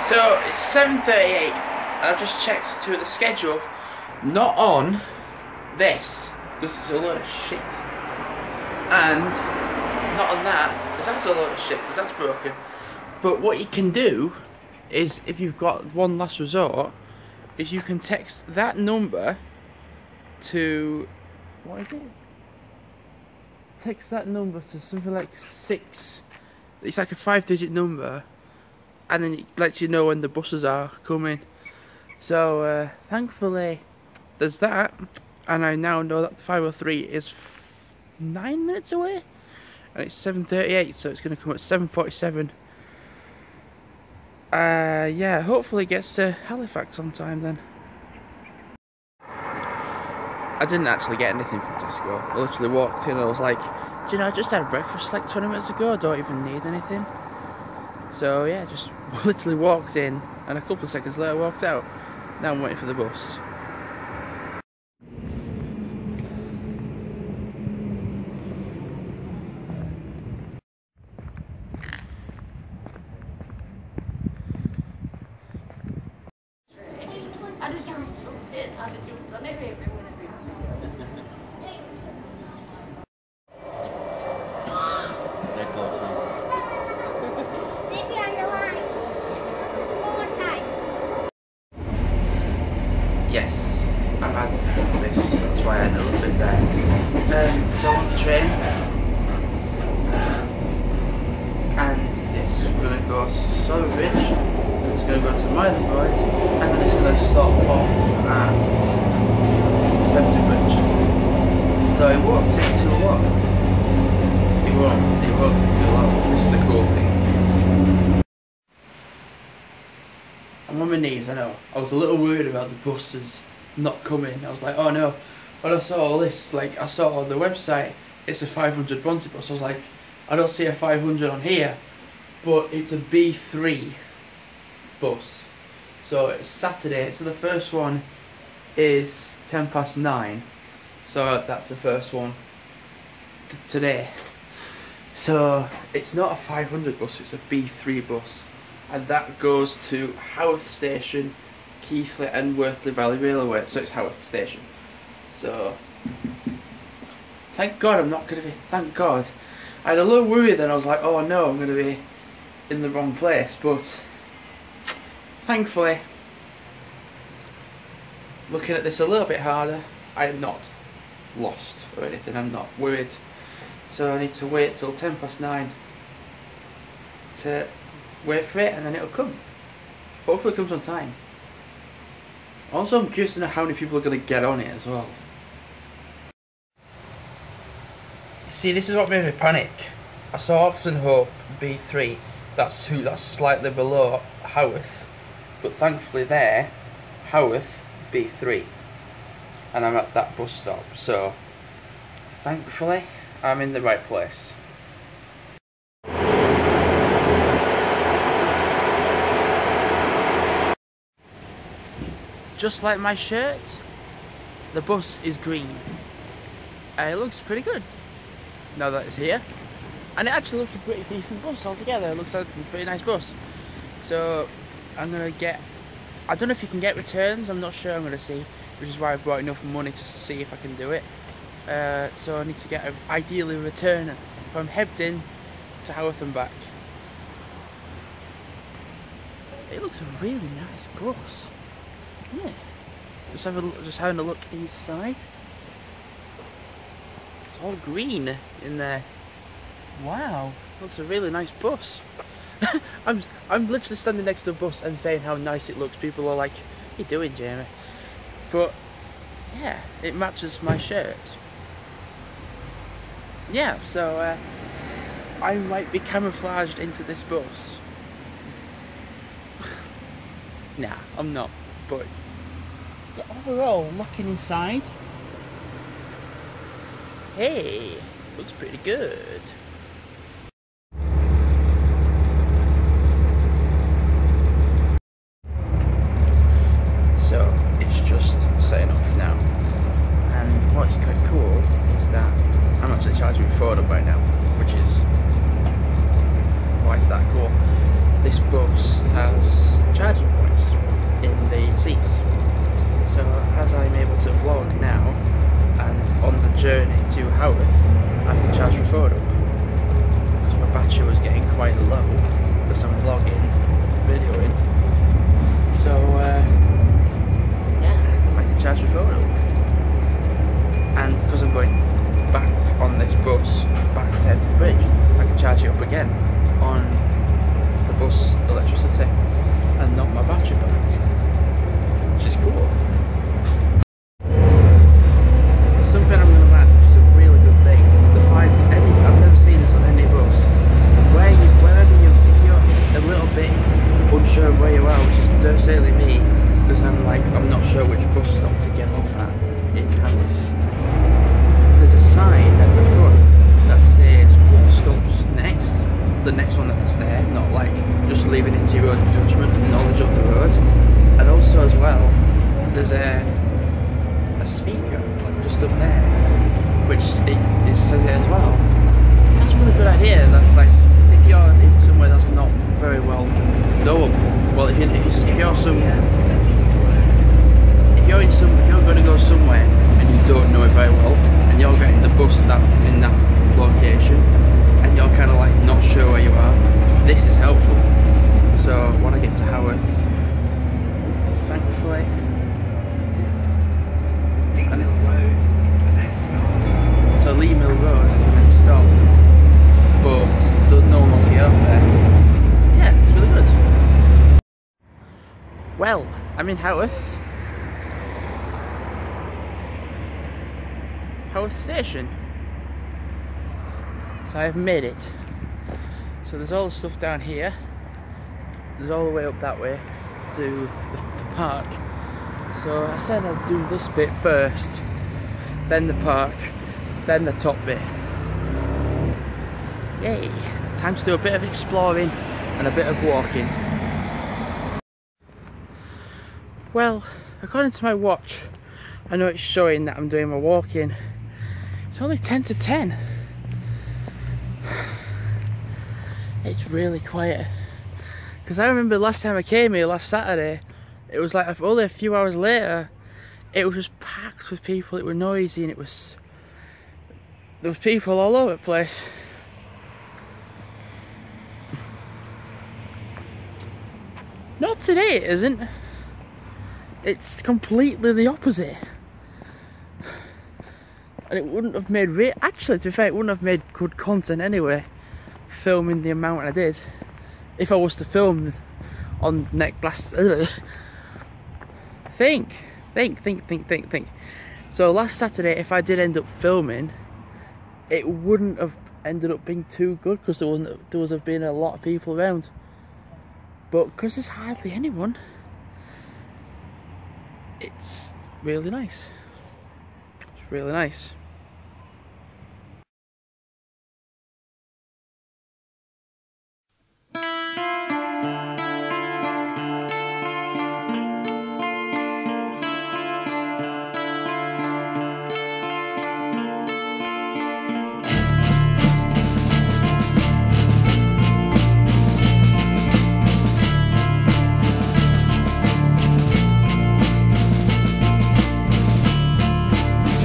So it's 7:38 and I've just checked to the schedule, not on this because it's a load of shit, and not on that because that's a load of shit because that's broken. But what you can do is, if you've got one last resort, is you can text that number to, what is it? Text that number to something like 6. It's like a 5-digit number, and then it lets you know when the buses are coming. So thankfully there's that, and I now know that the 503 is 9 minutes away, and it's 7:38, so it's going to come at 7:47. Yeah, hopefully it gets to Halifax on time then. I didn't actually get anything from Tesco. I literally walked in and I was like, do you know, I just had breakfast like 20 minutes ago, I don't even need anything. So yeah, just literally walked in and a couple of seconds later walked out. Now I'm waiting for the bus. Yes, I've had this, that's why I had a little bit there. So I'm on the train, and it's going to go to Surridge, it's going to go to Mythenbridge, and then it's going to stop off at Bridge. So it won't take too long. It won't take too long, which is a cool thing. I'm on my knees, I know. I was a little worried about the buses not coming. I was like, oh no. But I saw all this, like, I saw on the website, it's a 500 Bronte bus. I was like, I don't see a 500 on here, but it's a B3 bus. So it's Saturday, so the first one is 9:10. So that's the first one today. So it's not a 500 bus, it's a B3 bus. And that goes to Haworth Station, Keighley and Worthley Valley Railway. So it's Haworth Station. So thank God I'm not going to be, thank God. I had a little worry then, I was like, oh no, I'm going to be in the wrong place. But thankfully, looking at this a little bit harder, I am not lost or anything, I'm not worried. So I need to wait till 9:10 to wait for it, and then it'll come. Hopefully it comes on time. Also, I'm curious to know how many people are going to get on it as well. See, this is what made me panic. I saw Oxen Hope B3, that's slightly below Haworth, but thankfully there, Haworth B3, and I'm at that bus stop, so thankfully I'm in the right place. Just like my shirt, the bus is green. It looks pretty good now that it's here, and it actually looks a pretty decent bus altogether. It looks like a pretty nice bus. So I'm gonna get, I don't know if you can get returns, I'm not sure, I'm gonna see, which is why I brought enough money to see if I can do it. So I need to get ideally a return from Hebden to Haworth and back. It looks a really nice bus. Yeah, just having a look inside. It's all green in there. Wow, looks a really nice bus. I'm literally standing next to a bus and saying how nice it looks. People are like, "What are you doing, Jamie?" But yeah, it matches my shirt. Yeah, so I might be camouflaged into this bus. Nah, I'm not. But overall, looking inside, hey, looks pretty good. So it's just setting off now, and what's quite cool is that I'm actually charging my phone up right now, which is why it's that cool. this bus has charging points in the seats. So as I'm able to vlog now, and on the journey to Haworth, I can charge my phone up. Because my battery was getting quite low, because I'm vlogging, videoing. So yeah, I can charge my phone up. And because I'm going back on this bus, back to Edinburgh Bridge, I can charge it up again on the bus electricity and not my battery back, which is cool. Something I'm going to add, which is a really good thing, I've never seen this on any bus, if you're a little bit unsure of where you are, which is certainly me, because I'm not sure which bus stop to get off at in Haworth. There's a sign at the front that says what stops next, the next one that's there, not like just leaving it to your own judgment and knowledge of the road. And also as well, there's a speaker like just up there, which it says it as well. That's a really good idea. That's like, if you're in somewhere that's not very well knowable, well, if you're going to go somewhere and you don't know it very well, and you're getting the bus in that location, and you're kind of like not sure where you are, this is helpful. So when I get to Haworth, thankfully, so Lee Mill Road is the next stop, but no one wants to get off there. Yeah, it's really good. Well, I'm in Haworth. Haworth Station. So I've made it. So there's all the stuff down here. There's all the way up that way to the park. So I said I'd do this bit first, then the park, then the top bit. Yay! Time to do a bit of exploring and a bit of walking. Well, according to my watch, I know it's showing that I'm doing my walking. It's only 10 to 10. It's really quiet. Because I remember last time I came here, last Saturday, it was like only a few hours later, it was just packed with people. It was noisy, and there was people all over the place. Not today, it isn't. It's completely the opposite. And it wouldn't have made actually, to be fair, it wouldn't have made good content anyway, filming the amount I did, if I was to film on think. So last Saturday, if I did end up filming, it wouldn't have ended up being too good, because there would have been a lot of people around. But because there's hardly anyone, it's really nice. It's really nice.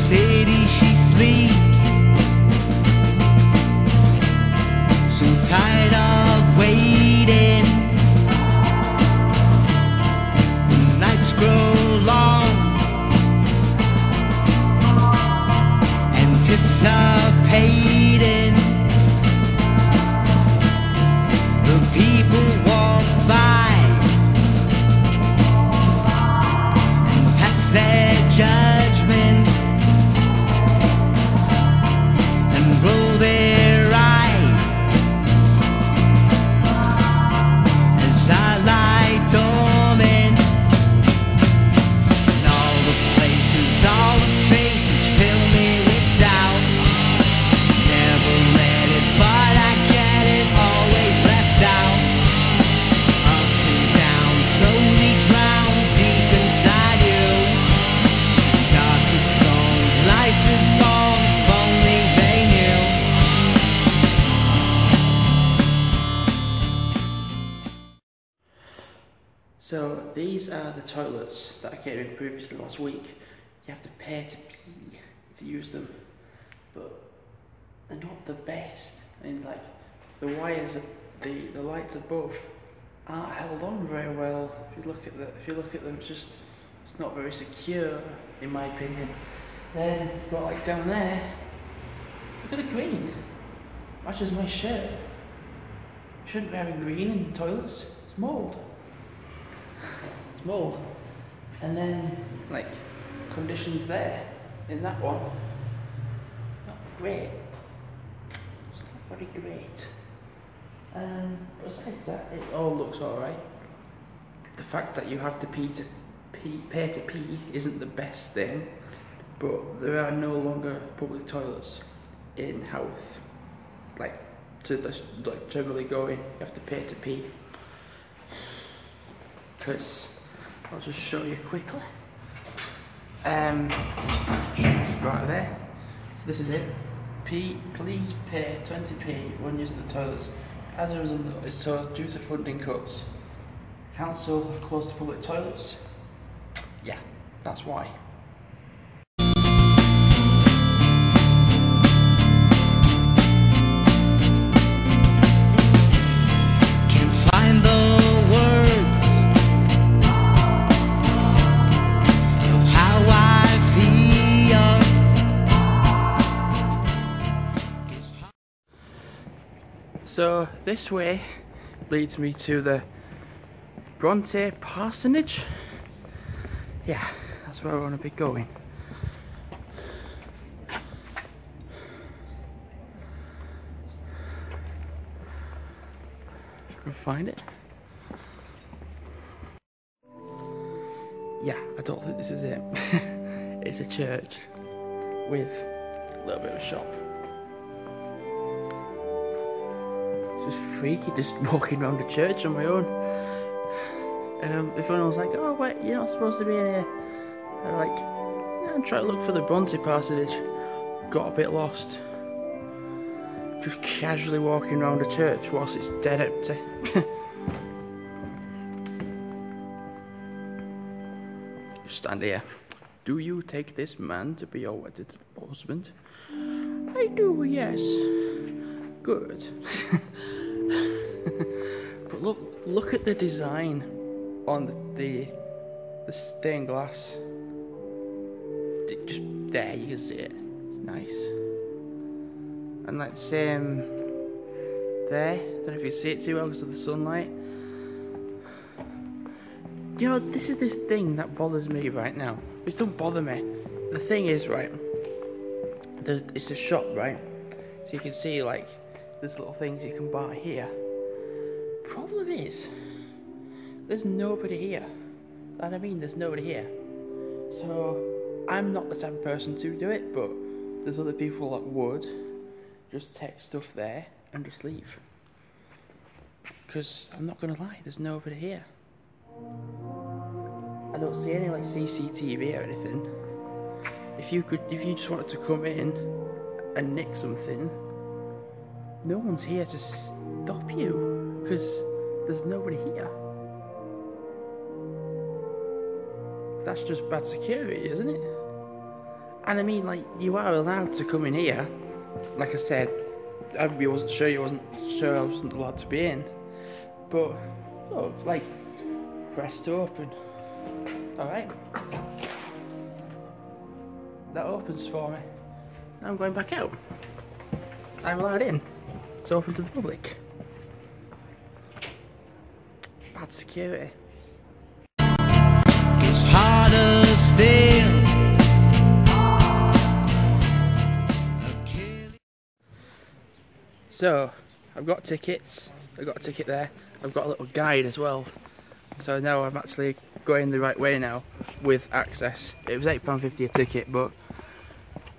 Sadie, she So these are the toilets that I came in previously last week. You have to pay to pee to use them, but they're not the best. And like the wires, the lights above aren't held on very well. If you look at them, it's not very secure, in my opinion. Then got like down there. Look at the green. Matches my shirt. Shouldn't be having green in toilets. It's mould. It's mould. And then like conditions there in that one. It's not great. It's not very great. Besides that, it all looks alright. The fact that you have to pay to pee isn't the best thing, but there are no longer public toilets in Haworth. Like generally go in, you have to pay to pee. Because I'll just show you quickly. Right there. So this is it. Please pay 20p when using the toilets. As a result, it's so due to funding cuts. Council have closed the public toilets. Yeah, that's why. So this way leads me to the Bronte Parsonage. Yeah, that's where I want to be going. If I can find it. Yeah, I don't think this is it. It's a church with a little bit of a shop. Just freaky, just walking around the church on my own. Everyone was like, "Oh wait, you're not supposed to be in here." I'm like, yeah, I'm trying to look for the Bronte Parsonage. Got a bit lost. Just casually walking around the church whilst it's dead empty. Just stand here. Do you take this man to be your wedded husband? I do, yes. Good. But look at the design on the stained glass. Just there, you can see it. It's nice. And like the same there. Don't know if you see it too well because of the sunlight. You know, this is the thing that bothers me right now. This don't bother me. The thing is, right, it's a shop, right? So you can see like there's little things you can buy here. Problem is, there's nobody here. And I mean, there's nobody here. So I'm not the type of person to do it, but there's other people that would just take stuff there and just leave. Because I'm not gonna lie, there's nobody here. I don't see any like CCTV or anything. If you just wanted to come in and nick something, no one's here to stop you because there's nobody here. That's just bad security, isn't it? And I mean, like, you are allowed to come in here. Like I said, I wasn't sure I wasn't allowed to be in. But, oh, like, press to open. Alright. That opens for me. Now I'm going back out. I'm allowed in. It's open to the public. Bad security. It's harder still. So, I've got tickets. I've got a ticket there. I've got a little guide as well. So now I'm actually going the right way now with access. It was £8.50 a ticket, but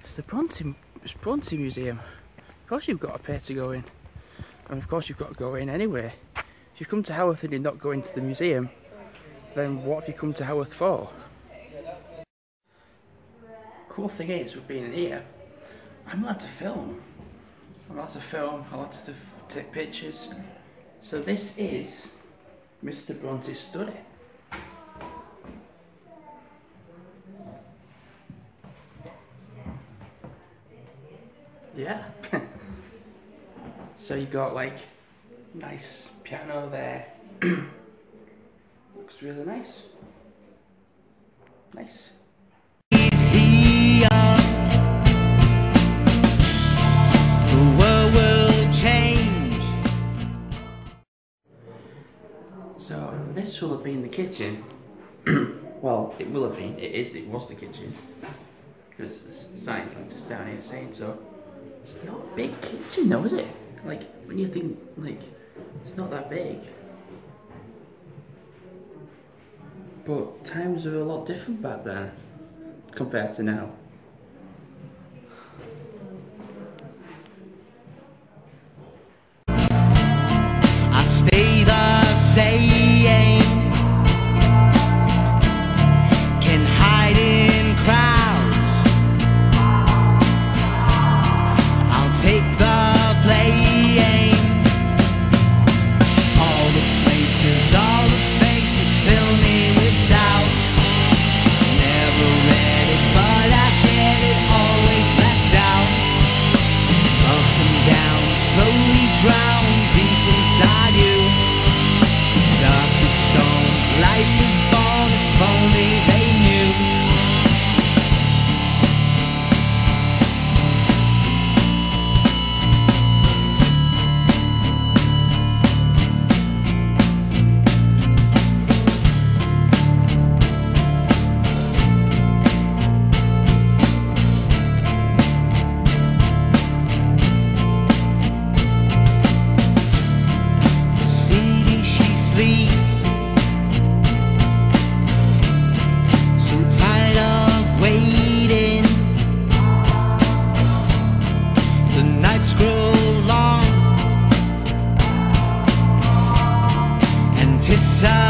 it's the Bronte Museum. Of course you've got to pay to go in. And of course you've got to go in anyway. If you come to Haworth and you're not going to the museum, then what have you come to Haworth for? Cool thing is, with being in here, I'm allowed to film. I'm allowed to film, I'm allowed to take pictures. So this is Mr. Bronte's study. yeah. So you got like nice piano there. Looks really nice. Nice. The world will change. So this will have been the kitchen. Well, it will have been. It was the kitchen. Because the sign's like just down here saying so. It's not a big kitchen though, is it? Like, when you think, like, it's not that big. But times were a lot different back then compared to now. I stay the same. Can hide in crowds. I'll take the blame. All the places, all the faces fill me with doubt. Never read it, but I get it, always left out. Up and down, slowly drown deep inside you. Darkest storms, life is born, if only they knew. The city she sleeps, so tired of waiting. The nights grow long, anticipating.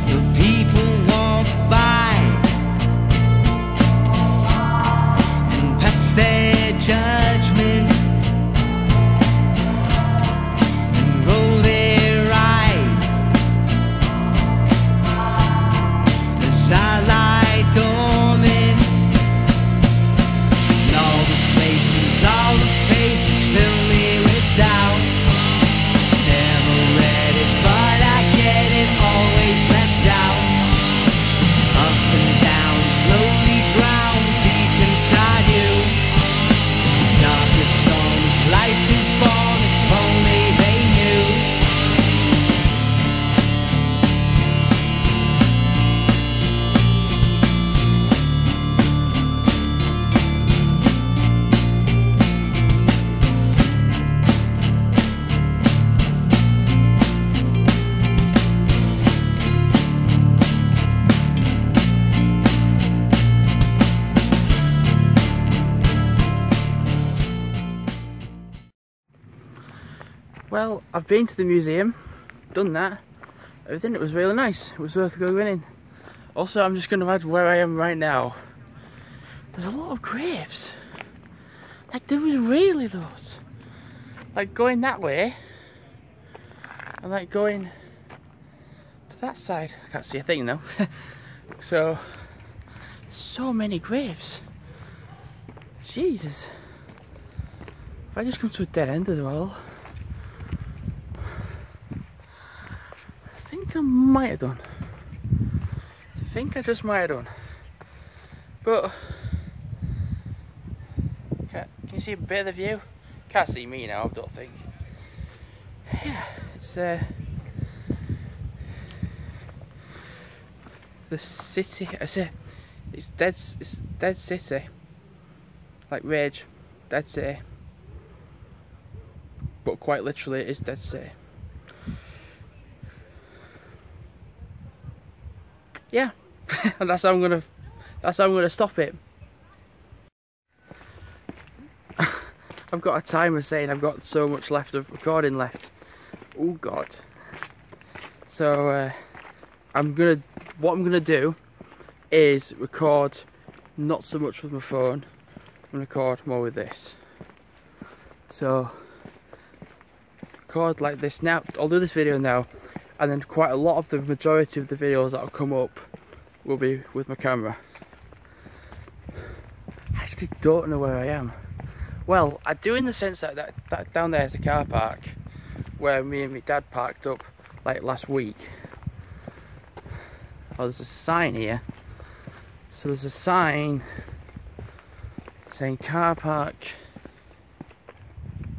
The people walk by and pass their judgment and roll their eyes as I lie dormant. And all the places, all the faces fill me with doubt. Never read it, but I get it, always left out. Up and down, slowly drown deep inside you. Darkest storms, life is born, if only they knew. Well, I've been to the museum, done that, everything. It was really nice. It was worth going in. Also, I'm just going to add where I am right now. There's a lot of graves. Like, there was really loads. Like, going that way, and like going to that side. I can't see a thing though. So many graves. Jesus. If I just come to a dead end as well. I think I might have done. I think I just might have done. But can you see a bit of the view? Can't see me now, I don't think. Yeah, it's the city. I say it's dead city. Like Rage, dead city. But quite literally, it is dead city. Yeah, and that's how I'm gonna stop it. I've got a timer saying I've got so much left of recording left. Oh God. So what I'm gonna do is record not so much with my phone. I'm gonna record more with this. So record like this now. I'll do this video now, and then quite a lot of the majority of the videos that'll come up will be with my camera. actually don't know where I am. Well, I do in the sense that down there is the car park where me and my dad parked up like last week. Oh, there's a sign here. So there's a sign saying car park,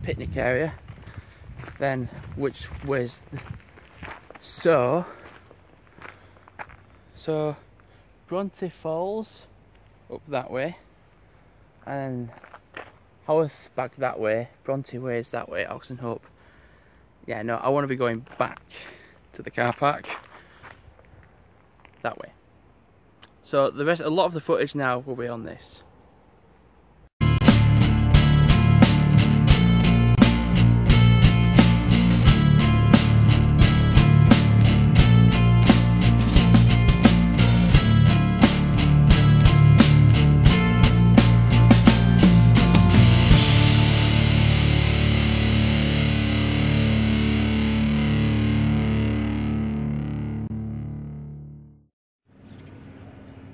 picnic area. Then which way's so Bronte Falls up that way, and Haworth back that way, Bronte Ways that way, Oxenhope. Yeah, no, I want to be going back to the car park that way. So a lot of the footage now will be on this.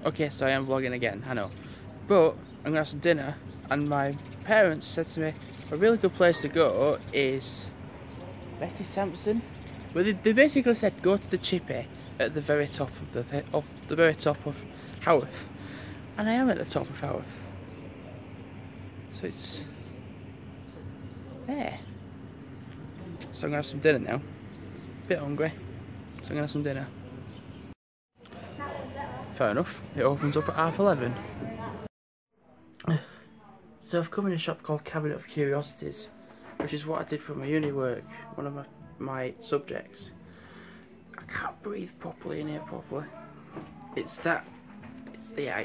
Okay, so I am vlogging again, I know. But I'm gonna have some dinner, and my parents said to me a really good place to go is Betty Sampson. Well, they basically said go to the chippy at the very top of the very top of Haworth, and I am at the top of Haworth. So it's there. So I'm gonna have some dinner now. Bit hungry, so I'm gonna have some dinner. Fair enough, it opens up at 11:30. So I've come in a shop called Cabinet of Curiosities, which is what I did for my uni work, one of my subjects. I can't breathe properly in here properly. It's the I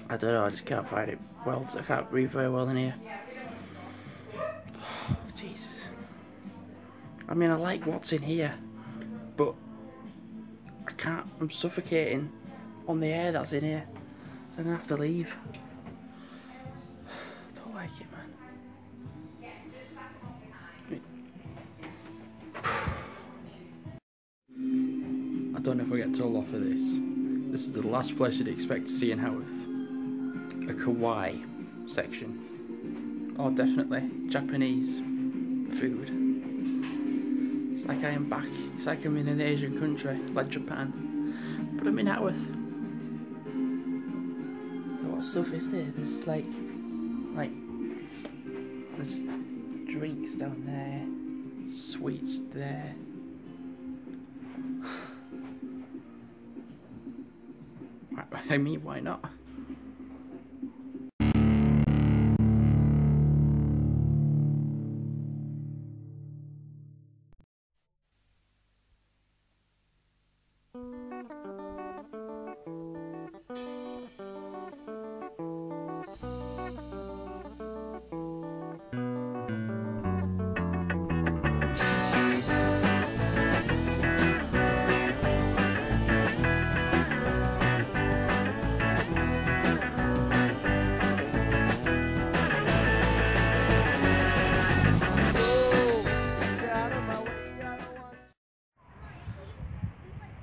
don't know, I just can't find it well, so I can't breathe very well in here. Oh, Jesus. I mean, I like what's in here, but I can't, I'm suffocating on the air that's in here, so I'm gonna have to leave. I don't like it, man. I don't know if I get told off for this. This is the last place you'd expect to see in Haworth. A kawaii section. Oh, definitely. Japanese food. It's like I am back. It's like I'm in an Asian country, like Japan. But I'm in Haworth. So what stuff is there? There's like there's drinks down there, sweets there. I mean, why not?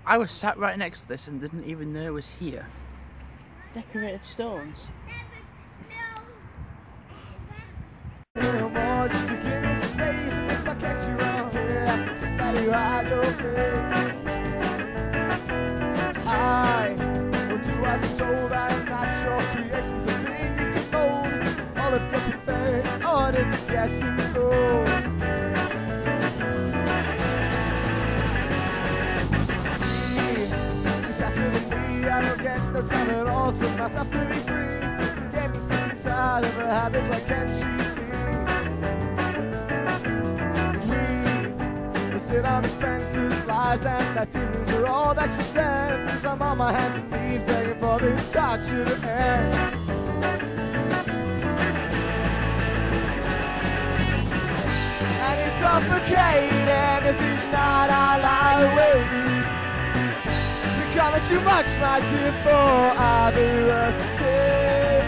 I was sat right next to this and didn't even know it was here. Decorated stones. No time at all to myself to be free. Get me sick and tired of her habits, why can't she see? We sit on the fences, lies and my feelings are all that she sends. I'm on my hands and knees begging for this torture to end. And it's suffocating if each night I lie awake. Coming too much, my dear, for either of us to take.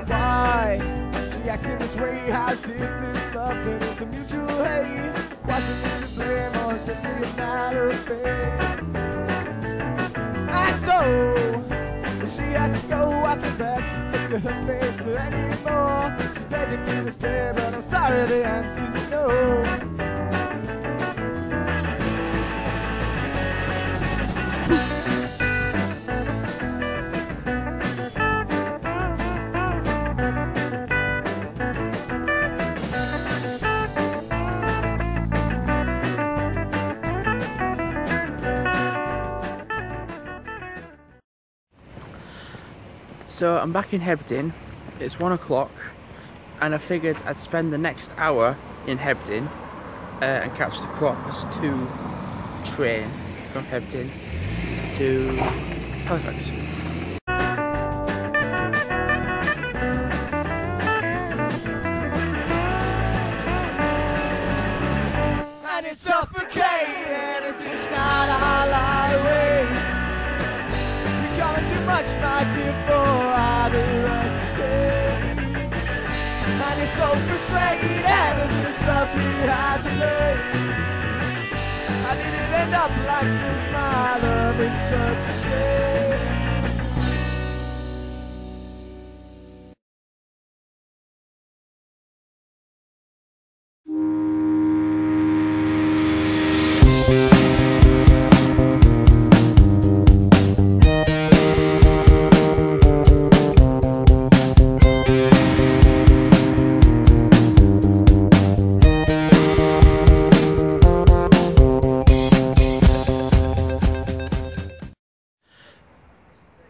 Why she acting this way? How did this love turn into mutual hate? Was it meant to blame or simply a matter of fate? And so, if she has to go, I can't back to look at her face anymore. She's begging me to stay, but I'm sorry the answer's no. So I'm back in Hebden, it's 1 o'clock, and I figured I'd spend the next hour in Hebden and catch the Cross 2 train from Hebden to Halifax. And it's suffocating as it's not all our way. You're coming too much, my dear, for either of us to take. And it's so frustrating as it's stuff we had to learn. I didn't end up like this, my love, it's such a shame.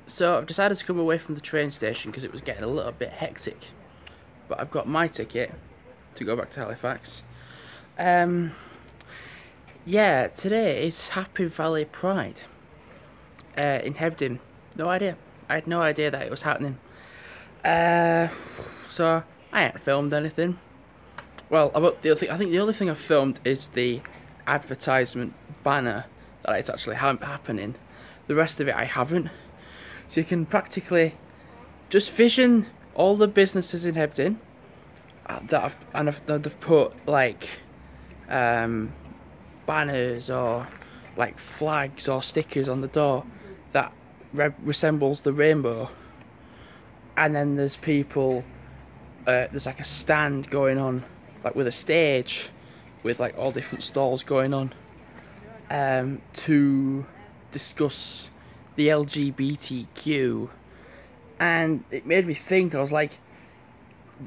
So I've decided to come away from the train station because it was getting a little bit hectic. But I've got my ticket to go back to Halifax. Yeah, today is Happy Valley Pride in Hebden. No idea. I had no idea that it was happening. So I haven't filmed anything. Well, I think the only thing I've filmed is the advertisement banner that it's actually happening. The rest of it I haven't. So you can practically just vision all the businesses in Hebden that they've put like banners or like flags or stickers on the door that resembles the rainbow. And then there's people, there's like a stand going on, like with a stage, with like all different stalls going on, to discuss the LGBTQ. And it made me think, I was like,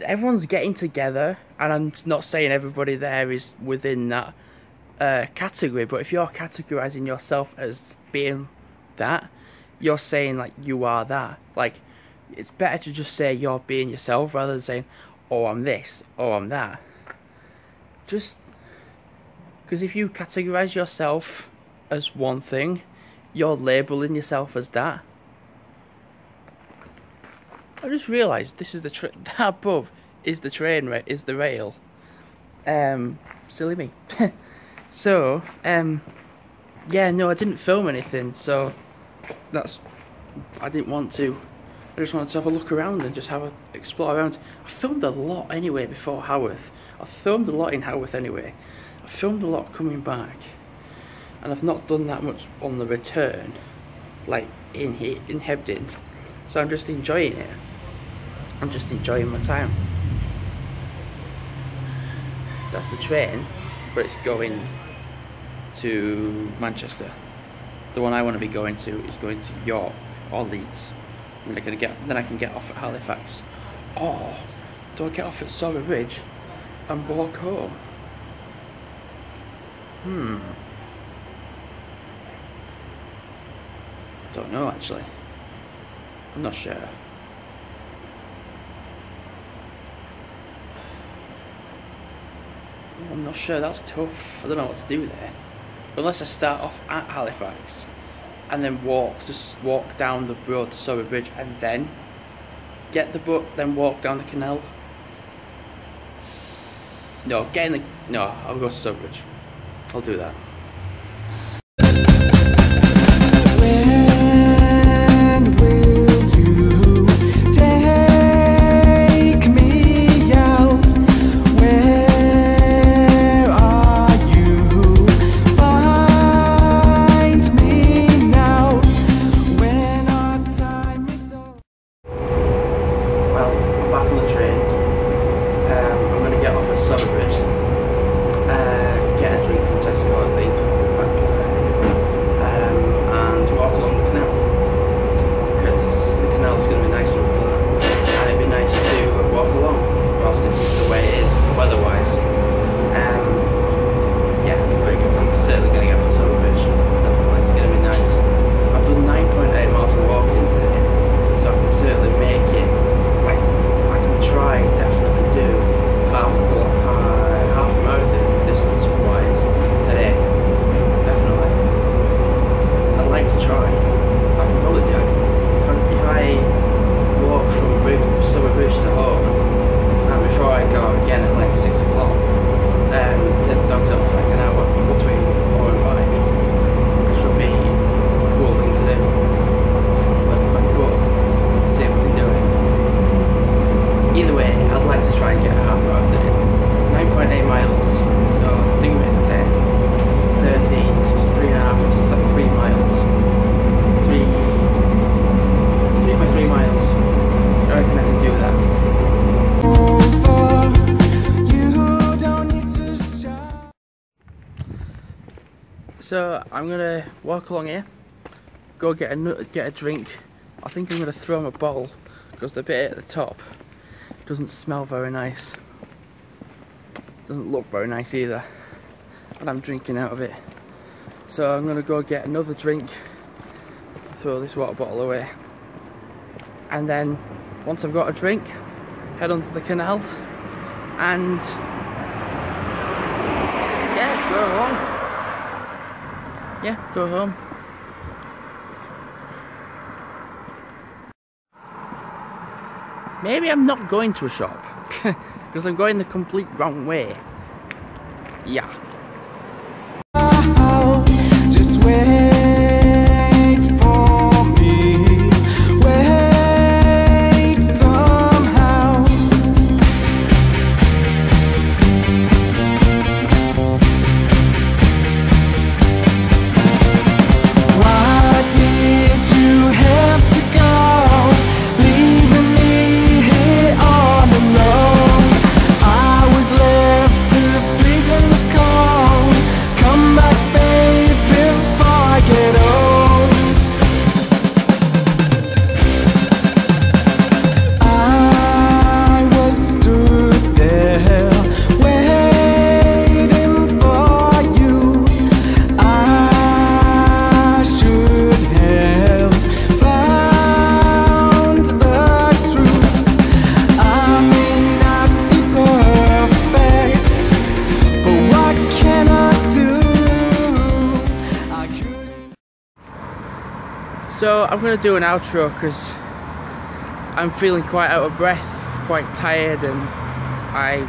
everyone's getting together, and I'm not saying everybody there is within that category, but if you're categorizing yourself as being that, you're saying like you are that. Like, it's better to just say you're being yourself rather than saying, oh, I'm this, oh, I'm that. Just because if you categorize yourself as one thing, you're labeling yourself as that. I just realised this is the that above is the train, is the rail. Silly me. So, yeah, no, I didn't film anything, so I didn't want to. I just wanted to have a look around and just explore around. I filmed a lot anyway before Haworth. I filmed a lot in Haworth anyway. I filmed a lot coming back, and I've not done that much on the return, like in Hebden. So I'm just enjoying it. I'm just enjoying my time. That's the train, but it's going to Manchester. The one I want to be going to is going to York or Leeds. And then I can get off at Halifax. Or do I get off at Sorry Bridge and walk home? Don't know actually. I'm not sure. I'm not sure, that's tough. I don't know what to do there. Unless I start off at Halifax and then just walk down the road to Surrey Bridge and then get the boat, then walk down the canal. No, I'll go to Surrey Bridge. I'll do that. When will you take me out? So I'm gonna walk along here, go get a drink. I think I'm gonna throw my bottle because the bit at the top doesn't smell very nice. Doesn't look very nice either. And I'm drinking out of it. So I'm gonna go get another drink, throw this water bottle away, and then once I've got a drink, head onto the canal and yeah, go home. Yeah, go home. Maybe I'm not going to a shop because I'm going the complete wrong way. Yeah. Just wait for me. Wait somehow. Why did you have to go, leaving me here all alone? I was left to freeze in the cold. Come back, babe, before I get old. I was stood there waiting for you. I should have found the truth. I may not be perfect, but what can I do? I couldn't. So I'm gonna do an outro because I'm feeling quite out of breath, quite tired, and I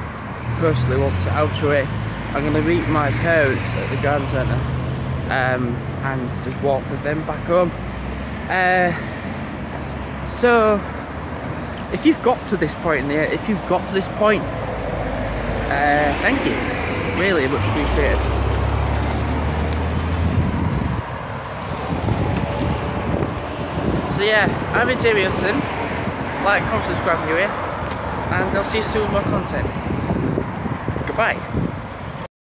personally want to outro it. I'm gonna meet my parents at the garden centre and just walk with them back home. So if you've got to this point thank you, really much appreciated. So yeah, I've been Jamie Hudson. Like, comment, subscribe if you're here, and I'll see you soon with more content. Goodbye.